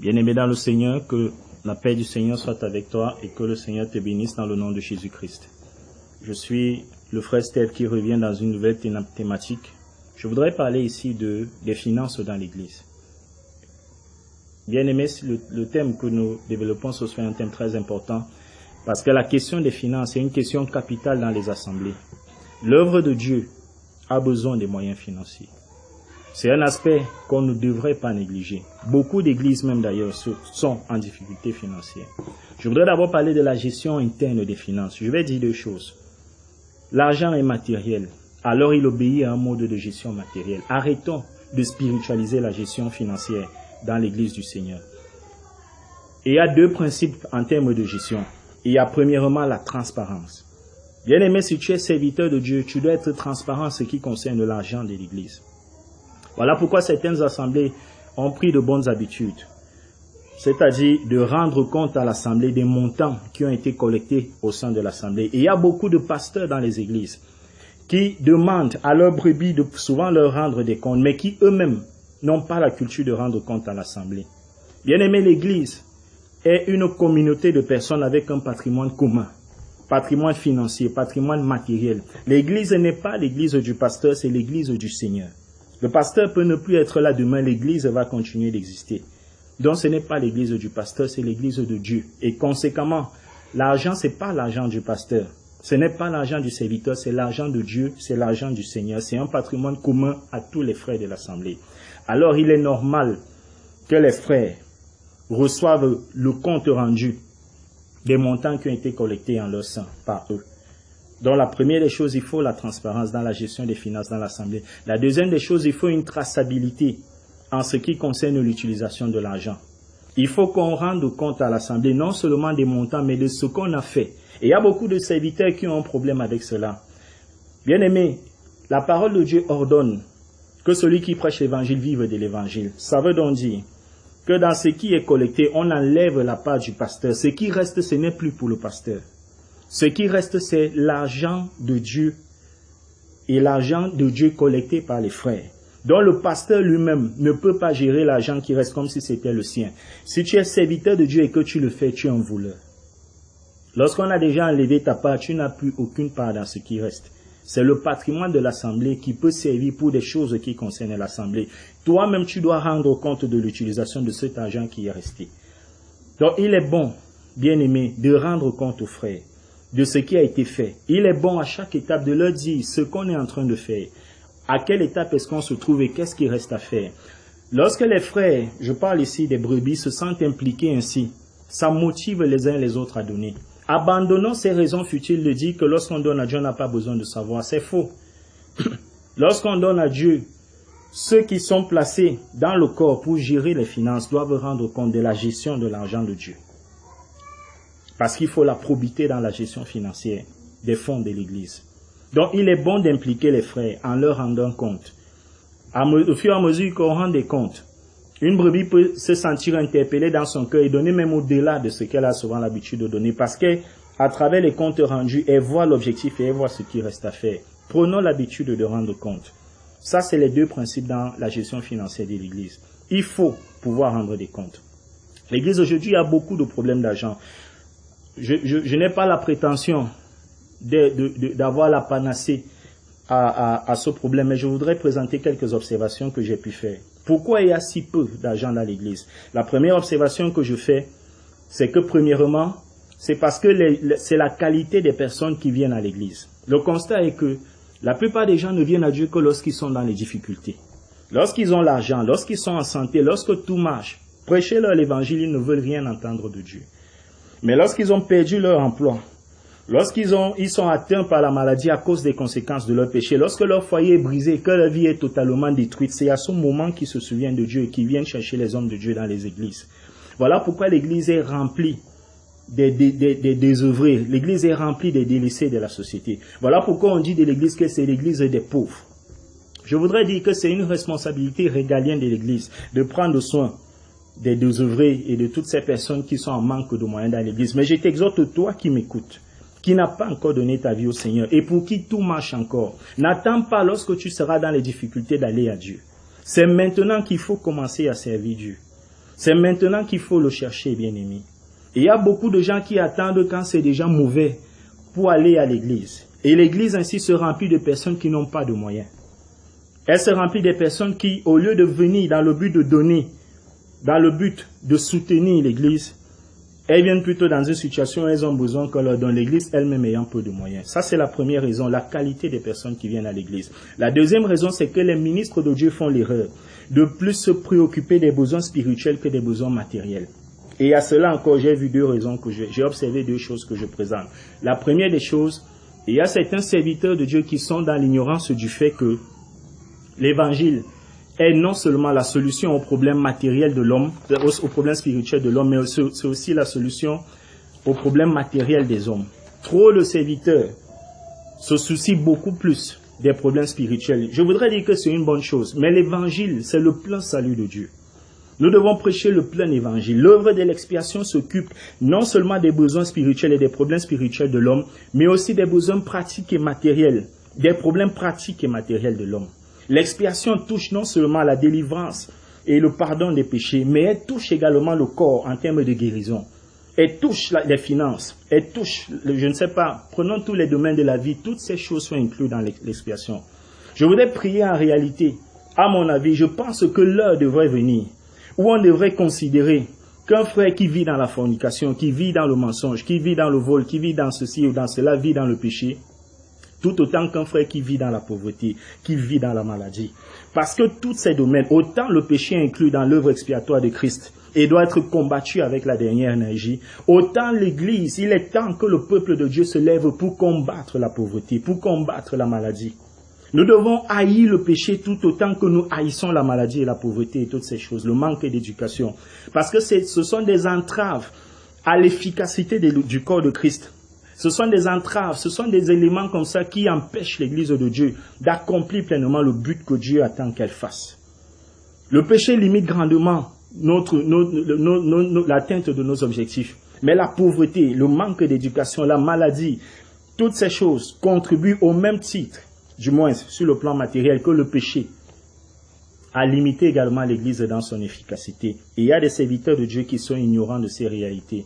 Bien-aimé dans le Seigneur, que la paix du Seigneur soit avec toi et que le Seigneur te bénisse dans le nom de Jésus-Christ. Je suis le frère Steve qui revient dans une nouvelle thématique. Je voudrais parler ici des finances dans l'Église. Bien-aimé, le thème que nous développons ce soir est un thème très important parce que la question des finances est une question capitale dans les assemblées. L'œuvre de Dieu a besoin des moyens financiers. C'est un aspect qu'on ne devrait pas négliger. Beaucoup d'églises même d'ailleurs sont en difficulté financière. Je voudrais d'abord parler de la gestion interne des finances. Je vais dire deux choses. L'argent est matériel, alors il obéit à un mode de gestion matérielle. Arrêtons de spiritualiser la gestion financière dans l'église du Seigneur. Et il y a deux principes en termes de gestion. Il y a premièrement la transparence. Bien-aimé, si tu es serviteur de Dieu, tu dois être transparent en ce qui concerne l'argent de l'église. Voilà pourquoi certaines assemblées ont pris de bonnes habitudes, c'est-à-dire de rendre compte à l'assemblée des montants qui ont été collectés au sein de l'assemblée. Et il y a beaucoup de pasteurs dans les églises qui demandent à leurs brebis de souvent leur rendre des comptes, mais qui eux-mêmes n'ont pas la culture de rendre compte à l'assemblée. Bien-aimé, l'église est une communauté de personnes avec un patrimoine commun, patrimoine financier, patrimoine matériel. L'église n'est pas l'église du pasteur, c'est l'église du Seigneur. Le pasteur peut ne plus être là demain, l'église va continuer d'exister. Donc ce n'est pas l'église du pasteur, c'est l'église de Dieu. Et conséquemment, l'argent, ce n'est pas l'argent du pasteur. Ce n'est pas l'argent du serviteur, c'est l'argent de Dieu, c'est l'argent du Seigneur. C'est un patrimoine commun à tous les frères de l'assemblée. Alors il est normal que les frères reçoivent le compte rendu des montants qui ont été collectés en leur sein par eux. Donc la première des choses, il faut la transparence dans la gestion des finances dans l'assemblée. La deuxième des choses, il faut une traçabilité en ce qui concerne l'utilisation de l'argent. Il faut qu'on rende compte à l'assemblée non seulement des montants, mais de ce qu'on a fait. Et il y a beaucoup de serviteurs qui ont un problème avec cela. Bien-aimé, la parole de Dieu ordonne que celui qui prêche l'évangile vive de l'évangile. Ça veut donc dire que dans ce qui est collecté, on enlève la part du pasteur. Ce qui reste, ce n'est plus pour le pasteur. Ce qui reste, c'est l'argent de Dieu et l'argent de Dieu collecté par les frères. Donc le pasteur lui-même ne peut pas gérer l'argent qui reste comme si c'était le sien. Si tu es serviteur de Dieu et que tu le fais, tu es un voleur. Lorsqu'on a déjà enlevé ta part, tu n'as plus aucune part dans ce qui reste. C'est le patrimoine de l'assemblée qui peut servir pour des choses qui concernent l'assemblée. Toi-même, tu dois rendre compte de l'utilisation de cet argent qui est resté. Donc il est bon, bien-aimé, de rendre compte aux frères de ce qui a été fait. Il est bon à chaque étape de leur dire ce qu'on est en train de faire. À quelle étape est-ce qu'on se trouve et qu'est-ce qui reste à faire. Lorsque les frères, je parle ici des brebis, se sentent impliqués ainsi, ça motive les uns les autres à donner. Abandonnons ces raisons futiles de dire que lorsqu'on donne à Dieu, on n'a pas besoin de savoir. C'est faux. Lorsqu'on donne à Dieu, ceux qui sont placés dans le corps pour gérer les finances doivent rendre compte de la gestion de l'argent de Dieu. Parce qu'il faut la probité dans la gestion financière des fonds de l'Église. Donc, il est bon d'impliquer les frères en leur rendant compte. Au fur et à mesure qu'on rend des comptes, une brebis peut se sentir interpellée dans son cœur et donner même au-delà de ce qu'elle a souvent l'habitude de donner. Parce qu'à travers les comptes rendus, elle voit l'objectif et elle voit ce qui reste à faire. Prenons l'habitude de rendre compte. Ça, c'est les deux principes dans la gestion financière de l'Église. Il faut pouvoir rendre des comptes. L'Église aujourd'hui a beaucoup de problèmes d'argent. Je n'ai pas la prétention d'avoir la panacée à ce problème, mais je voudrais présenter quelques observations que j'ai pu faire. Pourquoi il y a si peu d'argent dans l'Église? La première observation que je fais, c'est que premièrement, c'est parce que c'est la qualité des personnes qui viennent à l'Église. Le constat est que la plupart des gens ne viennent à Dieu que lorsqu'ils sont dans les difficultés. Lorsqu'ils ont l'argent, lorsqu'ils sont en santé, lorsque tout marche, prêchez-leur l'évangile, ils ne veulent rien entendre de Dieu. Mais lorsqu'ils ont perdu leur emploi, lorsqu'ils sont atteints par la maladie à cause des conséquences de leur péché, lorsque leur foyer est brisé, que leur vie est totalement détruite, c'est à ce moment qu'ils se souviennent de Dieu et qu'ils viennent chercher les hommes de Dieu dans les églises. Voilà pourquoi l'église est remplie des désœuvrés, l'église est remplie des délaissés de la société. Voilà pourquoi on dit de l'église que c'est l'église des pauvres. Je voudrais dire que c'est une responsabilité régalienne de l'église de prendre soin des désœuvrés et de toutes ces personnes qui sont en manque de moyens dans l'église. Mais je t'exhorte, toi qui m'écoutes, qui n'a pas encore donné ta vie au Seigneur et pour qui tout marche encore. N'attends pas lorsque tu seras dans les difficultés d'aller à Dieu. C'est maintenant qu'il faut commencer à servir Dieu. C'est maintenant qu'il faut le chercher, bien-aimé. Et il y a beaucoup de gens qui attendent quand c'est déjà mauvais pour aller à l'église. Et l'église ainsi se remplit de personnes qui n'ont pas de moyens. Elle se remplit des personnes qui, au lieu de venir dans le but de donner, dans le but de soutenir l'église, elles viennent plutôt dans une situation où elles ont besoin qu'on leur donne, l'église elle-même ayant peu de moyens. Ça, c'est la première raison, la qualité des personnes qui viennent à l'église. La deuxième raison, c'est que les ministres de Dieu font l'erreur de plus se préoccuper des besoins spirituels que des besoins matériels. Et à cela encore, j'ai vu deux raisons que j'ai observé deux choses que je présente. La première des choses, il y a certains serviteurs de Dieu qui sont dans l'ignorance du fait que l'évangile est non seulement la solution au problème matériel de l'homme, au problème spirituel de l'homme, mais c'est aussi la solution au problème matériel des hommes. Trop de serviteurs se soucient beaucoup plus des problèmes spirituels. Je voudrais dire que c'est une bonne chose, mais l'évangile, c'est le plein salut de Dieu. Nous devons prêcher le plein évangile. L'œuvre de l'expiation s'occupe non seulement des besoins spirituels et des problèmes spirituels de l'homme, mais aussi des besoins pratiques et matériels, des problèmes pratiques et matériels de l'homme. L'expiation touche non seulement la délivrance et le pardon des péchés, mais elle touche également le corps en termes de guérison. Elle touche les finances, elle touche, je ne sais pas, prenons tous les domaines de la vie, toutes ces choses sont incluses dans l'expiation. Je voudrais prier en réalité, à mon avis, je pense que l'heure devrait venir où on devrait considérer qu'un frère qui vit dans la fornication, qui vit dans le mensonge, qui vit dans le vol, qui vit dans ceci ou dans cela, vit dans le péché, tout autant qu'un frère qui vit dans la pauvreté, qui vit dans la maladie. Parce que tous ces domaines, autant le péché inclus dans l'œuvre expiatoire de Christ et doit être combattu avec la dernière énergie, autant l'Église, il est temps que le peuple de Dieu se lève pour combattre la pauvreté, pour combattre la maladie. Nous devons haïr le péché tout autant que nous haïssons la maladie et la pauvreté et toutes ces choses, le manque d'éducation. Parce que ce sont des entraves à l'efficacité du corps de Christ. Ce sont des entraves, ce sont des éléments comme ça qui empêchent l'Église de Dieu d'accomplir pleinement le but que Dieu attend qu'elle fasse. Le péché limite grandement l'atteinte de nos objectifs. Mais la pauvreté, le manque d'éducation, la maladie, toutes ces choses contribuent au même titre, du moins sur le plan matériel, que le péché à limiter également l'Église dans son efficacité. Et il y a des serviteurs de Dieu qui sont ignorants de ces réalités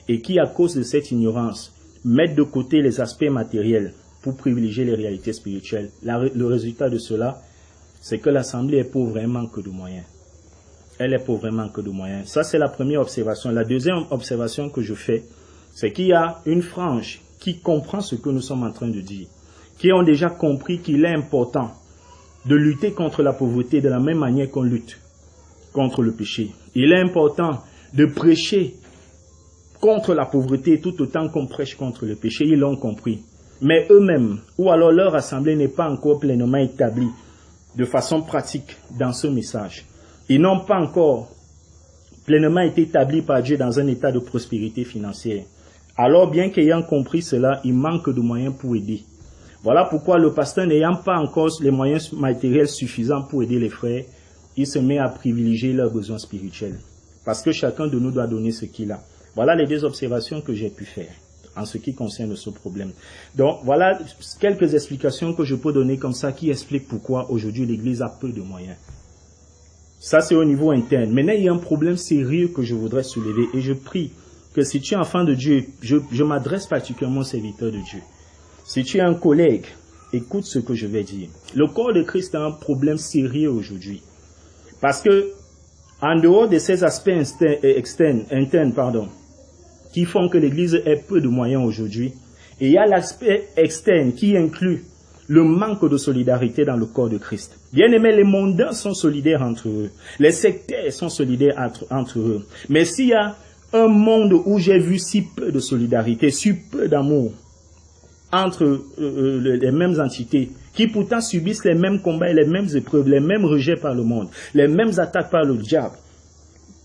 et qui, à cause de cette ignorance, mettent de côté les aspects matériels pour privilégier les réalités spirituelles. Le résultat de cela, c'est que l'Assemblée est pauvre vraiment que de moyens. Elle est pauvre vraiment que de moyens. Ça, c'est la première observation. La deuxième observation que je fais, c'est qu'il y a une frange qui comprend ce que nous sommes en train de dire, qui ont déjà compris qu'il est important de lutter contre la pauvreté de la même manière qu'on lutte contre le péché. Il est important de prêcher contre la pauvreté tout autant qu'on prêche contre le péché. Ils l'ont compris. Mais eux-mêmes, ou alors leur assemblée n'est pas encore pleinement établie de façon pratique dans ce message. Ils n'ont pas encore pleinement été établis par Dieu dans un état de prospérité financière. Alors, bien qu'ayant compris cela, il manque de moyens pour aider. Voilà pourquoi le pasteur n'ayant pas encore les moyens matériels suffisants pour aider les frères, il se met à privilégier leurs besoins spirituels. Parce que chacun de nous doit donner ce qu'il a. Voilà les deux observations que j'ai pu faire en ce qui concerne ce problème. Donc, voilà quelques explications que je peux donner comme ça qui expliquent pourquoi aujourd'hui l'Église a peu de moyens. Ça, c'est au niveau interne. Maintenant, il y a un problème sérieux que je voudrais soulever et je prie que si tu es enfant de Dieu, je m'adresse particulièrement aux serviteurs de Dieu. Si tu es un collègue, écoute ce que je vais dire. Le corps de Christ a un problème sérieux aujourd'hui. Parce que, en dehors de ces aspects internes, qui font que l'Église ait peu de moyens aujourd'hui, et il y a l'aspect externe qui inclut le manque de solidarité dans le corps de Christ. Bien aimé, les mondains sont solidaires entre eux. Les sectaires sont solidaires entre eux. Mais s'il y a un monde où j'ai vu si peu de solidarité, si peu d'amour entre les mêmes entités, qui pourtant subissent les mêmes combats et les mêmes épreuves, les mêmes rejets par le monde, les mêmes attaques par le diable,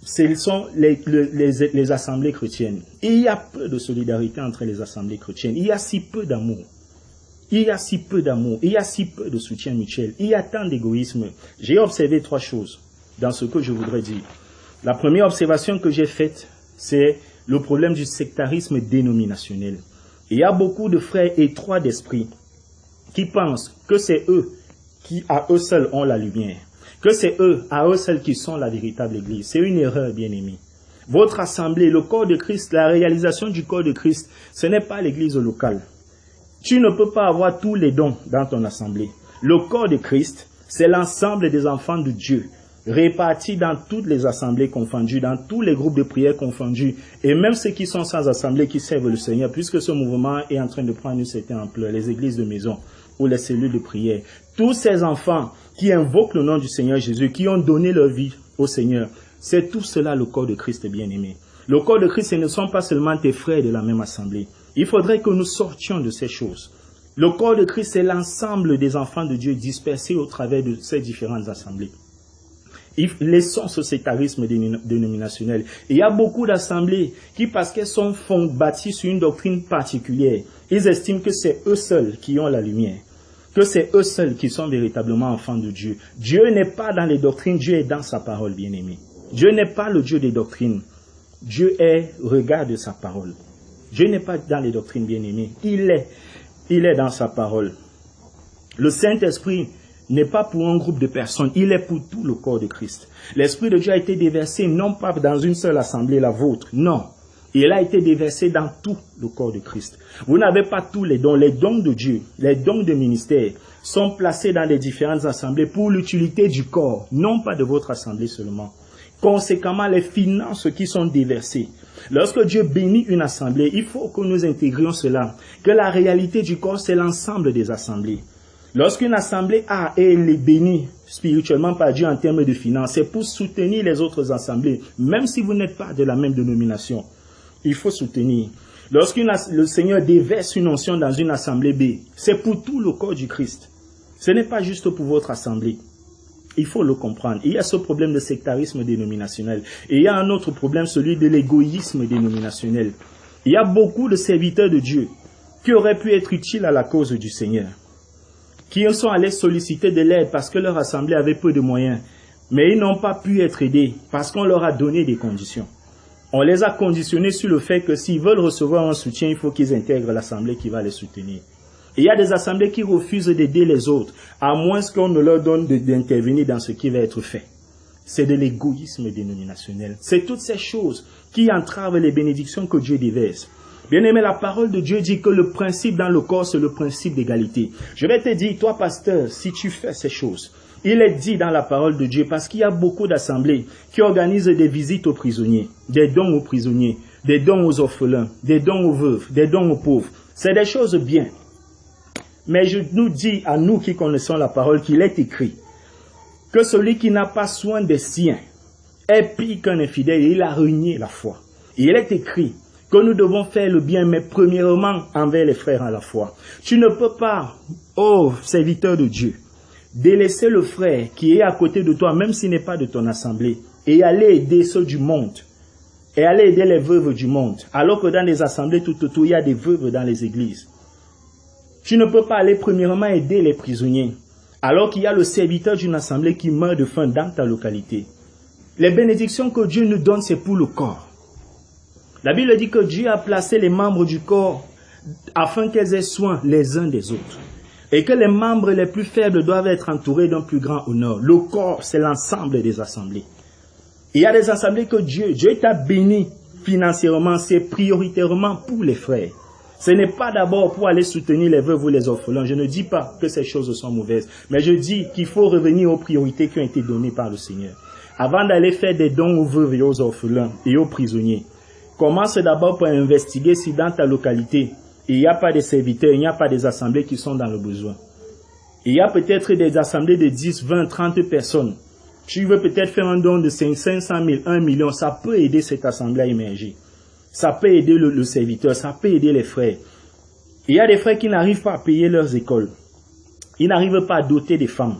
ce sont les assemblées chrétiennes. Et il y a peu de solidarité entre les assemblées chrétiennes. Il y a si peu d'amour. Il y a si peu d'amour. Il y a si peu de soutien mutuel. Il y a tant d'égoïsme. J'ai observé trois choses dans ce que je voudrais dire. La première observation que j'ai faite, c'est le problème du sectarisme dénominationnel. Il y a beaucoup de frères étroits d'esprit qui pensent que c'est eux qui, à eux seuls, ont la lumière. que c'est eux, à eux seuls qui sont la véritable Église. C'est une erreur, bien-aimés. Votre assemblée, le corps de Christ, la réalisation du corps de Christ, ce n'est pas l'Église locale. Tu ne peux pas avoir tous les dons dans ton assemblée. Le corps de Christ, c'est l'ensemble des enfants de Dieu, répartis dans toutes les assemblées confondues, dans tous les groupes de prière confondus, et même ceux qui sont sans assemblée qui servent le Seigneur, puisque ce mouvement est en train de prendre une certaine ampleur, les églises de maison ou les cellules de prière. Tous ces enfants qui invoquent le nom du Seigneur Jésus, qui ont donné leur vie au Seigneur, c'est tout cela le corps de Christ bien-aimé. Le corps de Christ, ce ne sont pas seulement tes frères de la même assemblée. Il faudrait que nous sortions de ces choses. Le corps de Christ, c'est l'ensemble des enfants de Dieu dispersés au travers de ces différentes assemblées. Laissons ce sectarisme dénominationnel. Il y a beaucoup d'assemblées qui, parce qu'elles sont bâties sur une doctrine particulière, ils estiment que c'est eux seuls qui ont la lumière, que c'est eux seuls qui sont véritablement enfants de Dieu. Dieu n'est pas dans les doctrines, Dieu est dans sa parole, bien-aimé. Dieu n'est pas le Dieu des doctrines. Dieu est regard de sa parole. Dieu n'est pas dans les doctrines, bien-aimées. Il est dans sa parole. Le Saint-Esprit n'est pas pour un groupe de personnes, il est pour tout le corps de Christ. L'Esprit de Dieu a été déversé non pas dans une seule assemblée, la vôtre, non. Il a été déversé dans tout le corps de Christ. Vous n'avez pas tous les dons de Dieu, les dons de ministère sont placés dans les différentes assemblées pour l'utilité du corps, non pas de votre assemblée seulement. Conséquemment, les finances qui sont déversées. Lorsque Dieu bénit une assemblée, il faut que nous intégrions cela, que la réalité du corps, c'est l'ensemble des assemblées. Lorsqu'une assemblée est bénie spirituellement par Dieu en termes de finances, c'est pour soutenir les autres assemblées, même si vous n'êtes pas de la même dénomination. Il faut soutenir. Lorsque le Seigneur déverse une onction dans une assemblée B, c'est pour tout le corps du Christ. Ce n'est pas juste pour votre assemblée. Il faut le comprendre. Il y a ce problème de sectarisme dénominationnel. Et il y a un autre problème, celui de l'égoïsme dénominationnel. Il y a beaucoup de serviteurs de Dieu qui auraient pu être utiles à la cause du Seigneur, qui sont allés solliciter de l'aide parce que leur assemblée avait peu de moyens. Mais ils n'ont pas pu être aidés parce qu'on leur a donné des conditions. On les a conditionnés sur le fait que s'ils veulent recevoir un soutien, il faut qu'ils intègrent l'assemblée qui va les soutenir. Et il y a des assemblées qui refusent d'aider les autres, à moins qu'on ne leur donne d'intervenir dans ce qui va être fait. C'est de l'égoïsme dénominationnel. C'est toutes ces choses qui entravent les bénédictions que Dieu déverse. Bien-aimé, la parole de Dieu dit que le principe dans le corps, c'est le principe d'égalité. Je vais te dire, toi pasteur, si tu fais ces choses, il est dit dans la parole de Dieu, parce qu'il y a beaucoup d'assemblées qui organisent des visites aux prisonniers, des dons aux prisonniers, des dons aux orphelins, des dons aux veuves, des dons aux pauvres. C'est des choses bien. Mais je nous dis à nous qui connaissons la parole qu'il est écrit que celui qui n'a pas soin des siens est pire qu'un infidèle et il a renié la foi. Et il est écrit que nous devons faire le bien, mais premièrement envers les frères à la foi. Tu ne peux pas, ô serviteur de Dieu, délaisser le frère qui est à côté de toi, même s'il n'est pas de ton assemblée, et aller aider ceux du monde, et aller aider les veuves du monde, alors que dans les assemblées tout autour, il y a des veuves dans les églises. Tu ne peux pas aller premièrement aider les prisonniers, alors qu'il y a le serviteur d'une assemblée qui meurt de faim dans ta localité. Les bénédictions que Dieu nous donne, c'est pour le corps. La Bible dit que Dieu a placé les membres du corps afin qu'elles aient soin les uns des autres. Et que les membres les plus faibles doivent être entourés d'un plus grand honneur. Le corps, c'est l'ensemble des assemblées. Il y a des assemblées que Dieu t'a béni financièrement, c'est prioritairement pour les frères. Ce n'est pas d'abord pour aller soutenir les veuves ou les orphelins. Je ne dis pas que ces choses sont mauvaises, mais je dis qu'il faut revenir aux priorités qui ont été données par le Seigneur. Avant d'aller faire des dons aux veuves et aux orphelins et aux prisonniers, commence d'abord par investiguer si dans ta localité, il n'y a pas des serviteurs, il n'y a pas des assemblées qui sont dans le besoin. Il y a peut-être des assemblées de 10, 20, 30 personnes. Tu veux peut-être faire un don de 500 000, 1 million, ça peut aider cette assemblée à émerger. Ça peut aider le serviteur, ça peut aider les frères. Il y a des frères qui n'arrivent pas à payer leurs écoles. Ils n'arrivent pas à doter des femmes.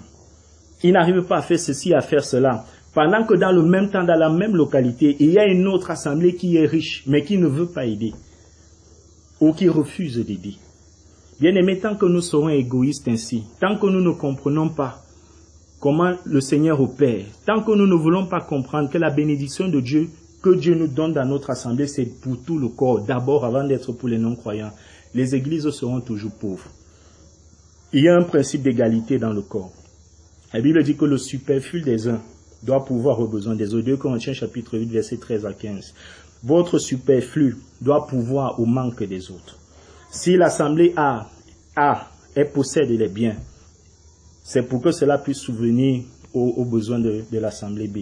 Ils n'arrivent pas à faire ceci, à faire cela. Pendant que dans le même temps, dans la même localité, il y a une autre assemblée qui est riche, mais qui ne veut pas aider. Ou qui refuse d'aider. Bien aimé, tant que nous serons égoïstes ainsi, tant que nous ne comprenons pas comment le Seigneur opère, tant que nous ne voulons pas comprendre que la bénédiction de Dieu, que Dieu nous donne dans notre assemblée, c'est pour tout le corps, d'abord avant d'être pour les non-croyants, les églises seront toujours pauvres. Il y a un principe d'égalité dans le corps. La Bible dit que le superflu des uns doit pouvoir aux besoins des autres. 2 Corinthiens chapitre 8, versets 13 à 15. Votre superflu doit pouvoir au manque des autres. Si l'assemblée elle possède les biens, c'est pour que cela puisse souvenir aux besoins de l'assemblée B.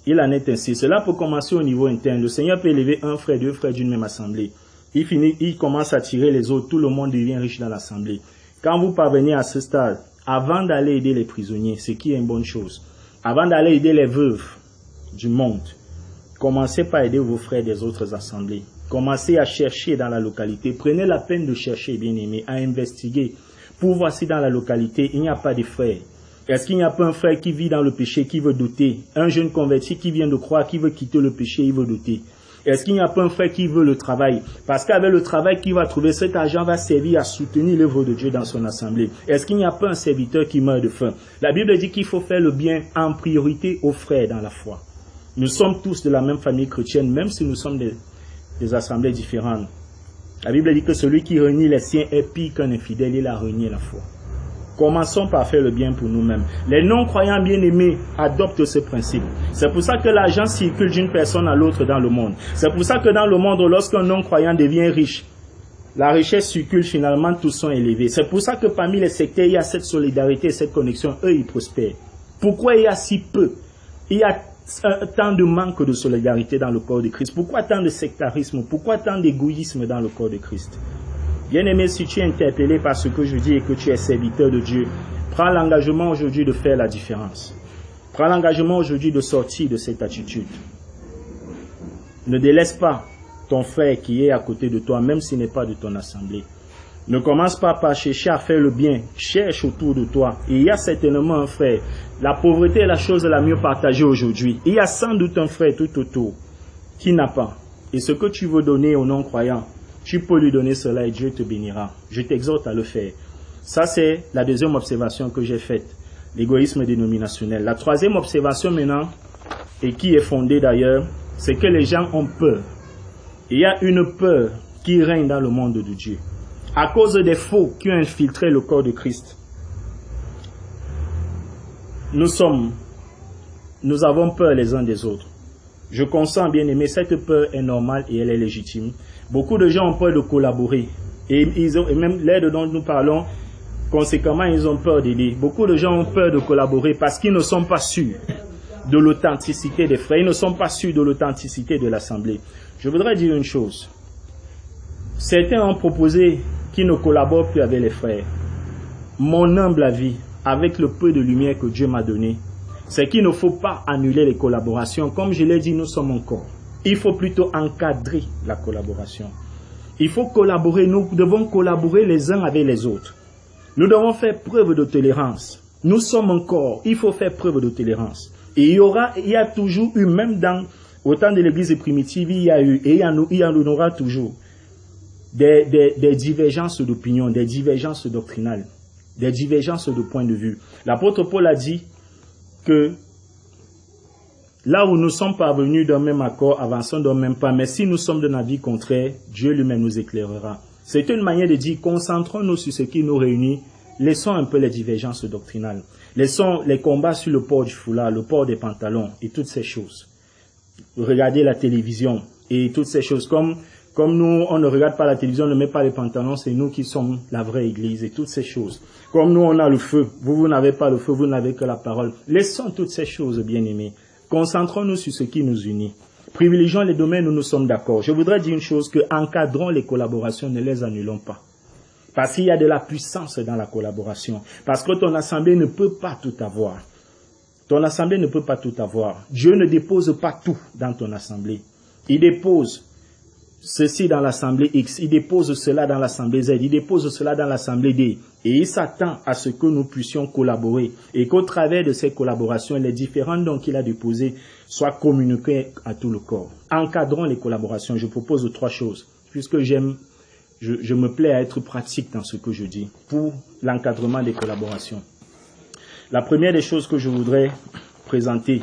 Il en est ainsi. Cela peut commencer au niveau interne. Le Seigneur peut élever un frère, 2 frères d'une même assemblée. Il commence à tirer les autres. Tout le monde devient riche dans l'assemblée. Quand vous parvenez à ce stade, avant d'aller aider les prisonniers, ce qui est une bonne chose, avant d'aller aider les veuves du monde, commencez par aider vos frères des autres assemblées. Commencez à chercher dans la localité. Prenez la peine de chercher, bien aimé, à investiguer. Pour voir si dans la localité, il n'y a pas de frères. Est-ce qu'il n'y a pas un frère qui vit dans le péché, qui veut douter? Un jeune converti qui vient de croire, qui veut quitter le péché, il veut douter. Est-ce qu'il n'y a pas un frère qui veut le travail? Parce qu'avec le travail qu'il va trouver, cet argent va servir à soutenir l'œuvre de Dieu dans son assemblée. Est-ce qu'il n'y a pas un serviteur qui meurt de faim? La Bible dit qu'il faut faire le bien en priorité aux frères dans la foi. Nous sommes tous de la même famille chrétienne, même si nous sommes des assemblées différentes. La Bible dit que celui qui renie les siens est pire qu'un infidèle, il a renié la foi. Commençons par faire le bien pour nous-mêmes. Les non-croyants bien-aimés adoptent ce principe. C'est pour ça que l'argent circule d'une personne à l'autre dans le monde. C'est pour ça que dans le monde, lorsqu'un non-croyant devient riche, la richesse circule finalement, tous sont élevés. C'est pour ça que parmi les sectaires, il y a cette solidarité, cette connexion. Eux, ils prospèrent. Pourquoi il y a si peu? Il y a tant de manque de solidarité dans le corps de Christ. Pourquoi tant de sectarisme? Pourquoi tant d'égoïsme dans le corps de Christ? Bien-aimé, si tu es interpellé par ce que je dis et que tu es serviteur de Dieu, prends l'engagement aujourd'hui de faire la différence. Prends l'engagement aujourd'hui de sortir de cette attitude. Ne délaisse pas ton frère qui est à côté de toi, même s'il n'est pas de ton assemblée. Ne commence pas par chercher à faire le bien. Cherche autour de toi. Et il y a certainement un frère. La pauvreté est la chose la mieux partagée aujourd'hui. Il y a sans doute un frère tout autour qui n'a pas. Et ce que tu veux donner aux non-croyants, tu peux lui donner cela et Dieu te bénira. Je t'exhorte à le faire. Ça, c'est la deuxième observation que j'ai faite. L'égoïsme dénominationnel. La troisième observation maintenant, et qui est fondée d'ailleurs, c'est que les gens ont peur. Il y a une peur qui règne dans le monde de Dieu. À cause des faux qui ont infiltré le corps de Christ. Nous avons peur les uns des autres. Je consens, bien aimé, cette peur est normale et elle est légitime. Beaucoup de gens ont peur de collaborer. Et même l'aide dont nous parlons, conséquemment, ils ont peur d'aider. Beaucoup de gens ont peur de collaborer parce qu'ils ne sont pas sûrs de l'authenticité des frères. Ils ne sont pas sûrs de l'authenticité de l'assemblée. Je voudrais dire une chose. Certains ont proposé qu'ils ne collaborent plus avec les frères. Mon humble avis, avec le peu de lumière que Dieu m'a donné, c'est qu'il ne faut pas annuler les collaborations. Comme je l'ai dit, nous sommes un corps. Il faut plutôt encadrer la collaboration. Il faut collaborer, nous devons collaborer les uns avec les autres. Nous devons faire preuve de tolérance. Nous sommes un corps, il faut faire preuve de tolérance. Et il y a toujours eu, même au temps de l'église primitive, il y a eu, et il y en aura toujours, des divergences d'opinion, des divergences doctrinales, des divergences de point de vue. L'apôtre Paul a dit que là où nous sommes parvenus d'un même accord, avançons d'un même pas, mais si nous sommes d'un avis contraire, Dieu lui-même nous éclairera. C'est une manière de dire, concentrons-nous sur ce qui nous réunit, laissons un peu les divergences doctrinales, laissons les combats sur le port du foulard, le port des pantalons et toutes ces choses. Regardez la télévision et toutes ces choses, comme nous, on ne regarde pas la télévision, on ne met pas les pantalons, c'est nous qui sommes la vraie église et toutes ces choses. Comme nous, on a le feu, vous n'avez pas le feu, vous n'avez que la parole. Laissons toutes ces choses, bien-aimés. Concentrons-nous sur ce qui nous unit. Privilégions les domaines où nous sommes d'accord. Je voudrais dire une chose, que encadrons les collaborations, ne les annulons pas. Parce qu'il y a de la puissance dans la collaboration. Parce que ton assemblée ne peut pas tout avoir. Ton assemblée ne peut pas tout avoir. Dieu ne dépose pas tout dans ton assemblée. Il dépose ceci dans l'assemblée X, il dépose cela dans l'assemblée Z, il dépose cela dans l'assemblée D. Et il s'attend à ce que nous puissions collaborer. Et qu'au travers de ces collaborations, les différents dons qu'il a déposés soient communiqués à tout le corps. Encadrons les collaborations. Je propose 3 choses. Puisque je me plais à être pratique dans ce que je dis pour l'encadrement des collaborations. La première des choses que je voudrais présenter,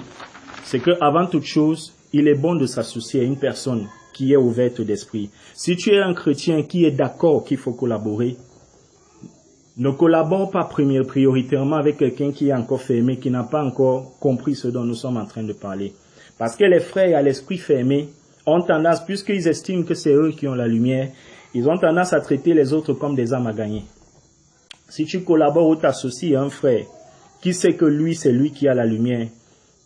c'est qu'avant toute chose, il est bon de s'associer à une personne qui est ouverte d'esprit. Si tu es un chrétien qui est d'accord qu'il faut collaborer, Ne collabore pas prioritairement avec quelqu'un qui est encore fermé, qui n'a pas encore compris ce dont nous sommes en train de parler. Parce que les frères à l'esprit fermé ont tendance, puisqu'ils estiment que c'est eux qui ont la lumière, ils ont tendance à traiter les autres comme des âmes à gagner. Si tu collabores ou t'associes à un frère qui sait que lui, c'est lui qui a la lumière,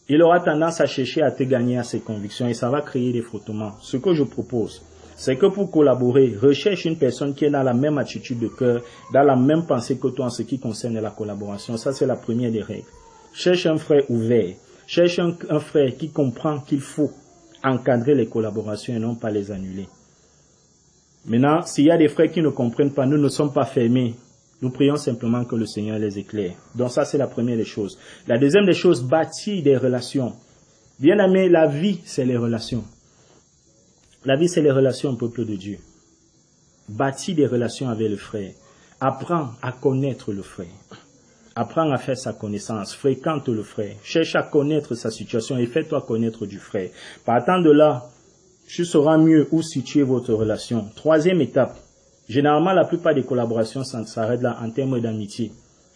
il aura tendance à chercher à te gagner à ses convictions et ça va créer des frottements. Ce que je propose, c'est que pour collaborer, recherche une personne qui est dans la même attitude de cœur, dans la même pensée que toi en ce qui concerne la collaboration. Ça, c'est la première des règles. Cherche un frère ouvert. Cherche un frère qui comprend qu'il faut encadrer les collaborations et non pas les annuler. Maintenant, s'il y a des frères qui ne comprennent pas, nous ne sommes pas fermés. Nous prions simplement que le Seigneur les éclaire. Donc ça, c'est la première des choses. La deuxième des choses, bâtir des relations. Bien aimé, la vie, c'est les relations. La vie, c'est les relations au peuple de Dieu. Bâtis des relations avec le frère. Apprends à connaître le frère. Apprends à faire sa connaissance. Fréquente le frère. Cherche à connaître sa situation et fais-toi connaître du frère. Partant de là, tu sauras mieux où situer votre relation. Troisième étape. Généralement, la plupart des collaborations s'arrêtent là en termes d'amitié,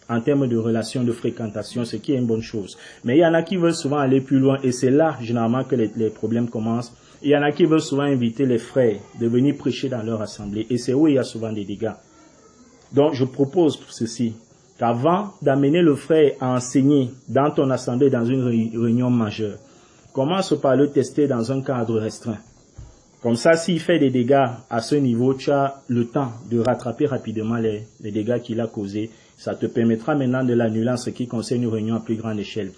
en termes de relations, de fréquentation, ce qui est une bonne chose. Mais il y en a qui veulent souvent aller plus loin et c'est là, généralement, que les problèmes commencent. Il y en a qui veulent souvent inviter les frères de venir prêcher dans leur assemblée et c'est où il y a souvent des dégâts. Donc, je propose pour ceci, qu'avant d'amener le frère à enseigner dans ton assemblée, dans une réunion majeure, commence par le tester dans un cadre restreint. Comme ça, s'il fait des dégâts à ce niveau, tu as le temps de rattraper rapidement les dégâts qu'il a causés. Ça te permettra maintenant de l'annuler en ce qui concerne une réunion à plus grande échelle.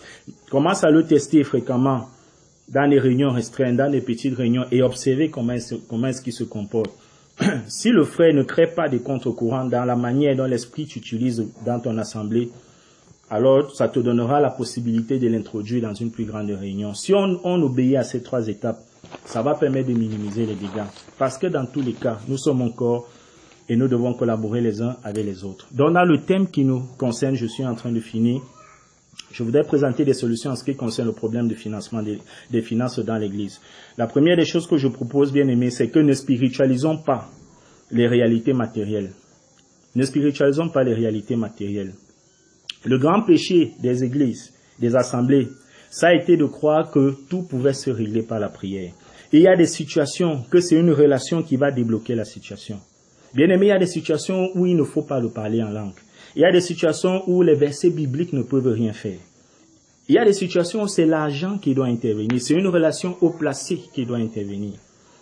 Commence à le tester fréquemment dans les réunions restreintes, dans les petites réunions et observer comment est-ce qu'il se comporte. Si le frère ne crée pas de contre-courant dans la manière dont l'esprit tu utilises dans ton assemblée, alors ça te donnera la possibilité de l'introduire dans une plus grande réunion. Si on obéit à ces trois étapes, ça va permettre de minimiser les dégâts. Parce que dans tous les cas, nous sommes un corps et nous devons collaborer les uns avec les autres. Donc dans le thème qui nous concerne, je suis en train de finir. Je voudrais présenter des solutions en ce qui concerne le problème de financement des finances dans l'Église. La première des choses que je propose, bien aimé, c'est que ne spiritualisons pas les réalités matérielles. Ne spiritualisons pas les réalités matérielles. Le grand péché des églises, des assemblées, ça a été de croire que tout pouvait se régler par la prière. Et il y a des situations que c'est une relation qui va débloquer la situation. Bien aimé, il y a des situations où il ne faut pas le parler en langue. Il y a des situations où les versets bibliques ne peuvent rien faire. Il y a des situations où c'est l'argent qui doit intervenir. C'est une relation haut placée qui doit intervenir.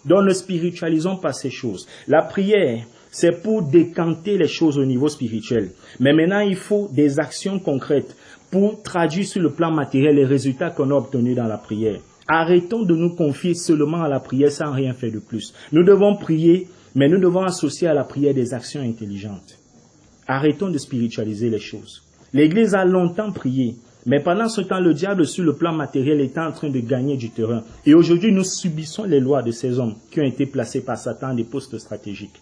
Donc ne spiritualisons pas ces choses. La prière, c'est pour décanter les choses au niveau spirituel. Mais maintenant, il faut des actions concrètes pour traduire sur le plan matériel les résultats qu'on a obtenus dans la prière. Arrêtons de nous confier seulement à la prière sans rien faire de plus. Nous devons prier, mais nous devons associer à la prière des actions intelligentes. Arrêtons de spiritualiser les choses. L'Église a longtemps prié, mais pendant ce temps, le diable sur le plan matériel était en train de gagner du terrain. Et aujourd'hui, nous subissons les lois de ces hommes qui ont été placés par Satan des postes stratégiques.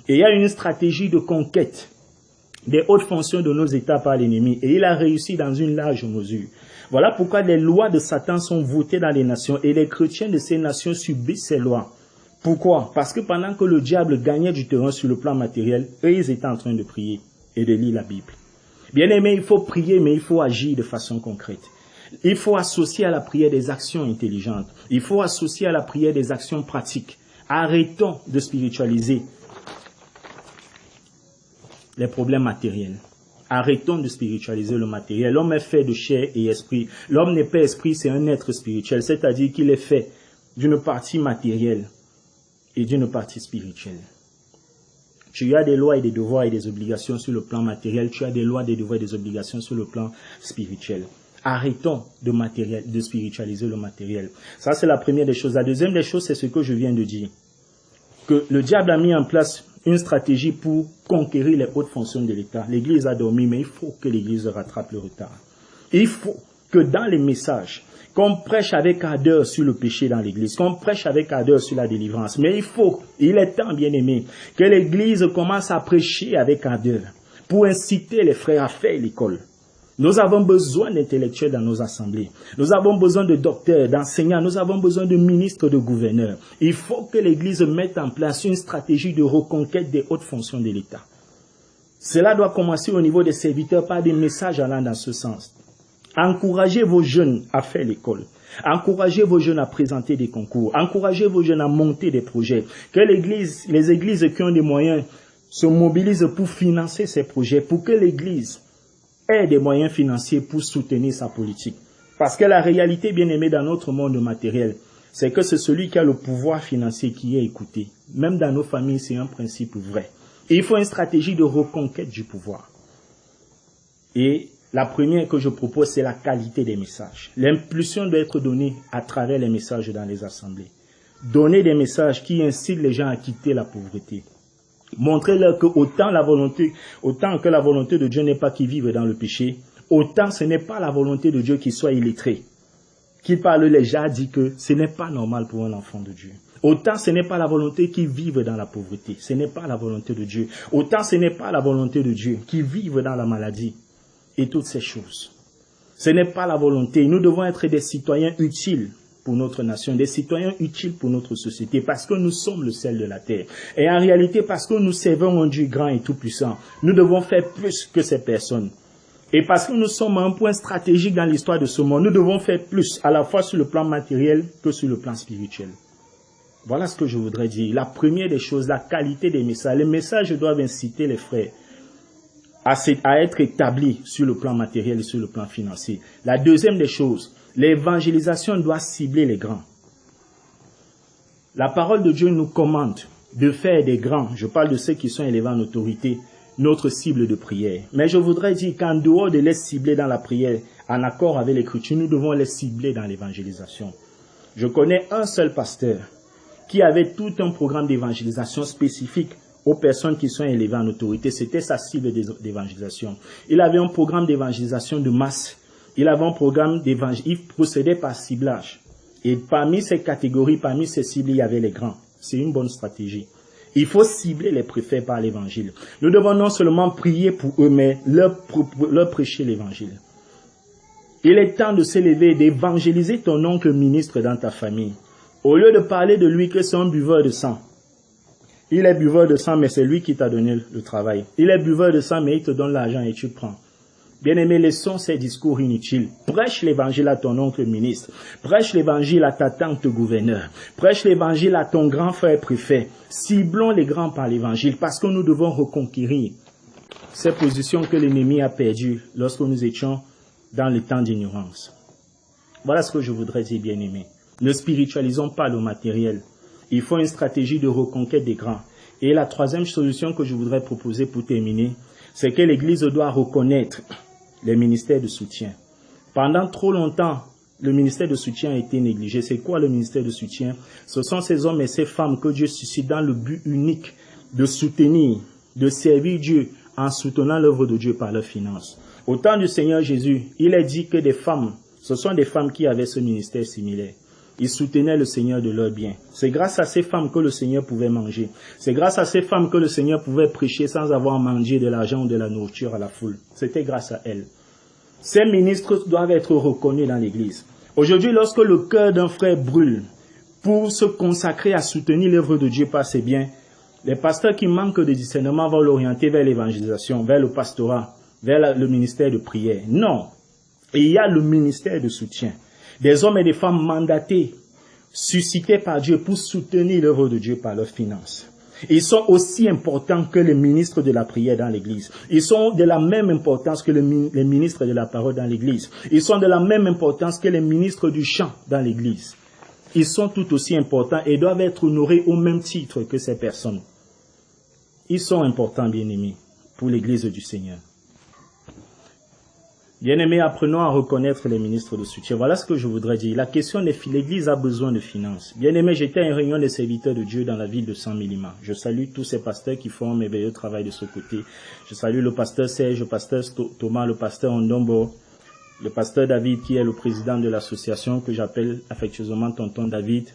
Et il y a une stratégie de conquête des hautes fonctions de nos États par l'ennemi. Et il a réussi dans une large mesure. Voilà pourquoi les lois de Satan sont votées dans les nations et les chrétiens de ces nations subissent ces lois. Pourquoi? Parce que pendant que le diable gagnait du terrain sur le plan matériel, eux, ils étaient en train de prier et de lire la Bible. Bien aimé, il faut prier, mais il faut agir de façon concrète. Il faut associer à la prière des actions intelligentes. Il faut associer à la prière des actions pratiques. Arrêtons de spiritualiser les problèmes matériels. Arrêtons de spiritualiser le matériel. L'homme est fait de chair et esprit. L'homme n'est pas esprit, c'est un être spirituel. C'est-à-dire qu'il est fait d'une partie matérielle et d'une partie spirituelle. Tu as des lois et des devoirs et des obligations sur le plan matériel. Tu as des lois, des devoirs et des obligations sur le plan spirituel. Arrêtons de spiritualiser le matériel. Ça, c'est la première des choses. La deuxième des choses, c'est ce que je viens de dire. Que le diable a mis en place une stratégie pour conquérir les hautes fonctions de l'État. L'Église a dormi, mais il faut que l'Église rattrape le retard. Il faut que dans les messages, qu'on prêche avec ardeur sur le péché dans l'Église, qu'on prêche avec ardeur sur la délivrance. Mais il est temps, bien aimé, que l'Église commence à prêcher avec ardeur pour inciter les frères à faire l'école. Nous avons besoin d'intellectuels dans nos assemblées. Nous avons besoin de docteurs, d'enseignants. Nous avons besoin de ministres, de gouverneurs. Il faut que l'Église mette en place une stratégie de reconquête des hautes fonctions de l'État. Cela doit commencer au niveau des serviteurs par des messages allant dans ce sens. Encouragez vos jeunes à faire l'école. Encouragez vos jeunes à présenter des concours. Encouragez vos jeunes à monter des projets. Que les églises qui ont des moyens se mobilisent pour financer ces projets, pour que l'église ait des moyens financiers pour soutenir sa politique. Parce que la réalité, bien aimée, dans notre monde matériel, c'est que c'est celui qui a le pouvoir financier qui est écouté. Même dans nos familles, c'est un principe vrai. Et il faut une stratégie de reconquête du pouvoir. Et la première que je propose, c'est la qualité des messages. L'impulsion doit être donnée à travers les messages dans les assemblées. Donner des messages qui incitent les gens à quitter la pauvreté. Montrez-leur que autant que la volonté de Dieu n'est pas qu'ils vivent dans le péché, autant ce n'est pas la volonté de Dieu qu'ils soient illettrés. Qu'il parle les gens dit que ce n'est pas normal pour un enfant de Dieu. Autant ce n'est pas la volonté qu'ils vivent dans la pauvreté. Ce n'est pas la volonté de Dieu. Autant ce n'est pas la volonté de Dieu qu'ils vivent dans la maladie. Et toutes ces choses. Ce n'est pas la volonté. Nous devons être des citoyens utiles pour notre nation, des citoyens utiles pour notre société, parce que nous sommes le sel de la terre. Et en réalité, parce que nous servons un Dieu grand et tout-puissant, nous devons faire plus que ces personnes. Et parce que nous sommes à un point stratégique dans l'histoire de ce monde, nous devons faire plus, à la fois sur le plan matériel que sur le plan spirituel. Voilà ce que je voudrais dire. La première des choses, la qualité des messages. Les messages doivent inciter les frères à être établis sur le plan matériel et sur le plan financier. La deuxième des choses, l'évangélisation doit cibler les grands. La parole de Dieu nous commande de faire des grands, je parle de ceux qui sont élevés en autorité, notre cible de prière. Mais je voudrais dire qu'en dehors de les cibler dans la prière, en accord avec l'Écriture, nous devons les cibler dans l'évangélisation. Je connais un seul pasteur qui avait tout un programme d'évangélisation spécifique aux personnes qui sont élevées en autorité. C'était sa cible d'évangélisation. Il avait un programme d'évangélisation de masse. Il avait un programme d'évangélisation. Il procédait par ciblage. Et parmi ces catégories, parmi ces cibles, il y avait les grands. C'est une bonne stratégie. Il faut cibler les préfets par l'évangile. Nous devons non seulement prier pour eux, mais leur prêcher l'évangile. Il est temps de s'élever et d'évangéliser ton oncle ministre dans ta famille. Au lieu de parler de lui que c'est un buveur de sang. Il est buveur de sang, mais c'est lui qui t'a donné le travail. Il est buveur de sang, mais il te donne l'argent et tu prends. Bien-aimé, laissons ces discours inutiles. Prêche l'évangile à ton oncle ministre. Prêche l'évangile à ta tante gouverneur. Prêche l'évangile à ton grand frère préfet. Ciblons les grands par l'évangile parce que nous devons reconquérir ces positions que l'ennemi a perdues lorsque nous étions dans le temps d'ignorance. Voilà ce que je voudrais dire, bien-aimé. Ne spiritualisons pas le matériel. Il faut une stratégie de reconquête des grands. Et la troisième solution que je voudrais proposer pour terminer, c'est que l'Église doit reconnaître les ministères de soutien. Pendant trop longtemps, le ministère de soutien a été négligé. C'est quoi le ministère de soutien? Ce sont ces hommes et ces femmes que Dieu suscite dans le but unique de soutenir, de servir Dieu en soutenant l'œuvre de Dieu par leurs finances. Au temps du Seigneur Jésus, il est dit que des femmes, ce sont des femmes qui avaient ce ministère similaire. Ils soutenaient le Seigneur de leurs biens. C'est grâce à ces femmes que le Seigneur pouvait manger. C'est grâce à ces femmes que le Seigneur pouvait prêcher sans avoir mangé de l'argent ou de la nourriture à la foule. C'était grâce à elles. Ces ministres doivent être reconnus dans l'Église. Aujourd'hui, lorsque le cœur d'un frère brûle pour se consacrer à soutenir l'œuvre de Dieu par ses biens, les pasteurs qui manquent de discernement vont l'orienter vers l'évangélisation, vers le pastorat, vers le ministère de prière. Non. Et il y a le ministère de soutien. Des hommes et des femmes mandatés, suscités par Dieu pour soutenir l'œuvre de Dieu par leurs finances. Ils sont aussi importants que les ministres de la prière dans l'Église. Ils sont de la même importance que les ministres de la parole dans l'Église. Ils sont de la même importance que les ministres du chant dans l'Église. Ils sont tout aussi importants et doivent être honorés au même titre que ces personnes. Ils sont importants, bien-aimés, pour l'Église du Seigneur. Bien-aimés, apprenons à reconnaître les ministres de soutien. Voilà ce que je voudrais dire. La question des l'Église a besoin de finances. Bien-aimés, j'étais à une réunion des serviteurs de Dieu dans la ville de Saint-Mélima. Je salue tous ces pasteurs qui font un merveilleux travail de ce côté. Je salue le pasteur Serge, le pasteur Thomas, le pasteur Ondombo, le pasteur David qui est le président de l'association que j'appelle affectueusement Tonton David.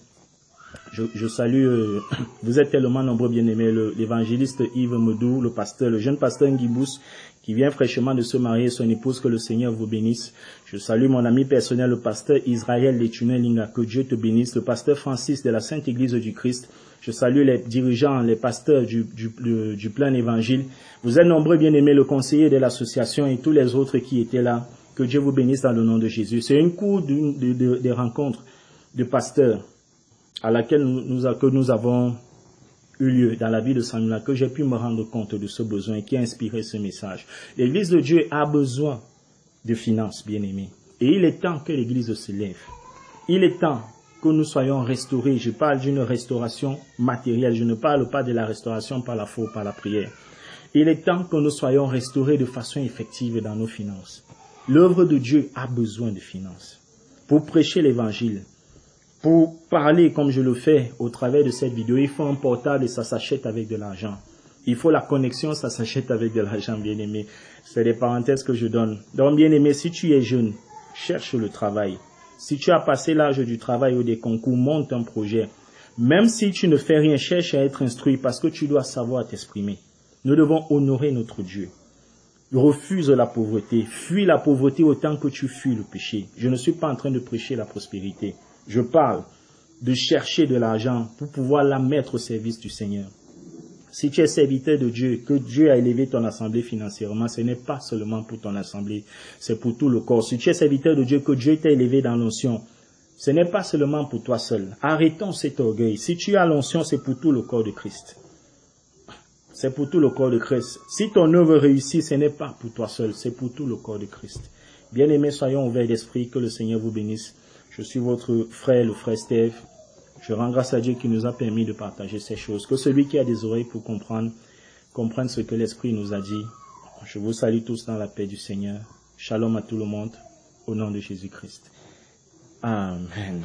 Je salue, vous êtes tellement nombreux, bien-aimés, l'évangéliste Yves Medou, le jeune pasteur Ngibous, qui vient fraîchement de se marier, son épouse, que le Seigneur vous bénisse. Je salue mon ami personnel, le pasteur Israël Letunelinga, que Dieu te bénisse, le pasteur Francis de la Sainte Église du Christ. Je salue les dirigeants, les pasteurs du plein évangile. Vous êtes nombreux, bien-aimés, le conseiller de l'association et tous les autres qui étaient là. Que Dieu vous bénisse dans le nom de Jésus. C'est une cour de rencontres de pasteurs à laquelle nous avons eu lieu dans la vie de Samuel, que j'ai pu me rendre compte de ce besoin qui a inspiré ce message. L'Église de Dieu a besoin de finances, bien-aimés. Et il est temps que l'Église se lève. Il est temps que nous soyons restaurés. Je parle d'une restauration matérielle. Je ne parle pas de la restauration par la foi ou par la prière. Il est temps que nous soyons restaurés de façon effective dans nos finances. L'œuvre de Dieu a besoin de finances. Pour prêcher l'Évangile, pour parler comme je le fais au travers de cette vidéo, il faut un portable et ça s'achète avec de l'argent. Il faut la connexion, ça s'achète avec de l'argent, bien-aimé. C'est des parenthèses que je donne. Donc, bien-aimé, si tu es jeune, cherche le travail. Si tu as passé l'âge du travail ou des concours, monte un projet. Même si tu ne fais rien, cherche à être instruit parce que tu dois savoir t'exprimer. Nous devons honorer notre Dieu. Refuse la pauvreté. Fuis la pauvreté autant que tu fuis le péché. Je ne suis pas en train de prêcher la prospérité. Je parle de chercher de l'argent pour pouvoir la mettre au service du Seigneur. Si tu es serviteur de Dieu, que Dieu a élevé ton assemblée financièrement, ce n'est pas seulement pour ton assemblée, c'est pour tout le corps. Si tu es serviteur de Dieu, que Dieu t'a élevé dans l'onction, ce n'est pas seulement pour toi seul. Arrêtons cet orgueil. Si tu as l'onction, c'est pour tout le corps de Christ. C'est pour tout le corps de Christ. Si ton œuvre réussit, ce n'est pas pour toi seul, c'est pour tout le corps de Christ. Bien-aimés, soyons ouverts d'esprit, que le Seigneur vous bénisse. Je suis votre frère, le frère Steve. Je rends grâce à Dieu qui nous a permis de partager ces choses. Que celui qui a des oreilles pour comprendre, comprenne ce que l'Esprit nous a dit. Je vous salue tous dans la paix du Seigneur. Shalom à tout le monde, au nom de Jésus-Christ. Amen.